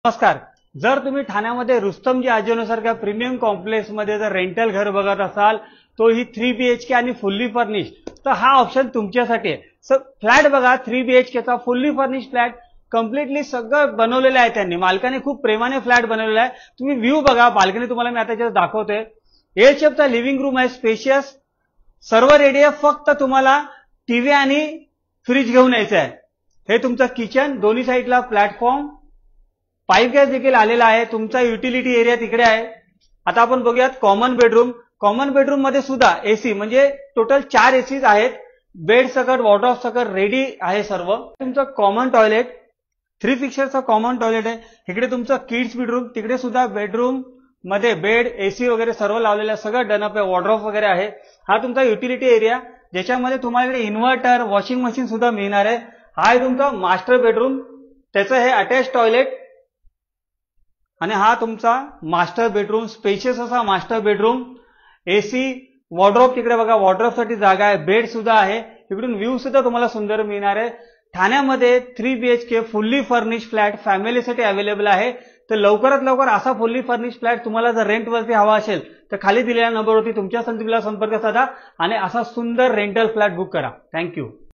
नमस्कार. जर तुम्ही ठाण्यामध्ये रुस्तमजी आजीवनासारख्या प्रीमियम कॉम्प्लेक्स मध्ये जर रेंटल घर बघत असाल, तो ही 3 BHK आणि फुल्ली फर्निश, तर हा ऑप्शन तुमच्यासाठी आहे. फ्लॅट बघा, 3 BHK चा फुल्ली फर्निश फ्लॅट, कम्प्लिटली सगळं बनवलेलं आहे त्यांनी. मालकाने खूप प्रेमाने फ्लॅट बनवलेला आहे. तुम्ही व्ह्यू बघा, बाल्कनी तुम्हाला मी आता त्याच्यात दाखवतोय. एल शेपचा लिव्हिंग रूम आहे, स्पेशियस, सर्व रेडी आहे. फक्त तुम्हाला टीव्ही आणि फ्रीज घेऊन यायचं आहे. हे तुमचं किचन, दोन्ही साईडला प्लॅटफॉर्म, पाईप गॅस देखील आलेला आहे. तुमचा युटिलिटी एरिया तिकडे आहे. आता आपण बघूयात कॉमन बेडरूम. कॉमन बेडरूम मध्ये सुद्धा एसी, म्हणजे टोटल 4 एसीज आहेत. बेड सकट, वॉर्डरोब सकट रेडी आहे सर्व. तुमचं कॉमन टॉयलेट, 3 फिक्चरचा कॉमन टॉयलेट आहे. इकडे तुमचं किड्स बेडरूम, तिकडे सुद्धा बेडरूम मध्ये बेड, एसी वगैरे सर्व लावलेलं आहे. सगळं डन अप आहे. वॉर्डरोब वगैरे आहे. हा तुमचा युटिलिटी एरिया, ज्याच्यामध्ये तुम्हाला इकडे इन्व्हर्टर, वॉशिंग मशीन सुद्धा मिळणार आहे. हा आहे तुमचा मास्टर बेडरूम, त्याचं हे अटॅच टॉयलेट, आणि हा तुमचा मास्टर बेडरूम, स्पेशियस असा मास्टर बेडरूम. एसी, वॉर्डरोब तिकडे बघा, वॉर्डरोब साठी जागा आहे. बेड सुद्धा आहे. इकडून व्ह्यू सुद्धा तुम्हाला सुंदर मिळणार आहे. ठाण्यामध्ये 3 BHK फुल्ली फर्निश फ्लॅट फॅमिलीसाठी अवेलेबल आहे. तर लवकरात लवकर असा फुल्ली फर्निश फ्लॅट तुम्हाला जर रेंटवरती हवा असेल तर खाली दिलेल्या नंबरवरती तुमच्या संपर्क साधा आणि असा सुंदर रेंटल फ्लॅट बुक करा. थँक्यू.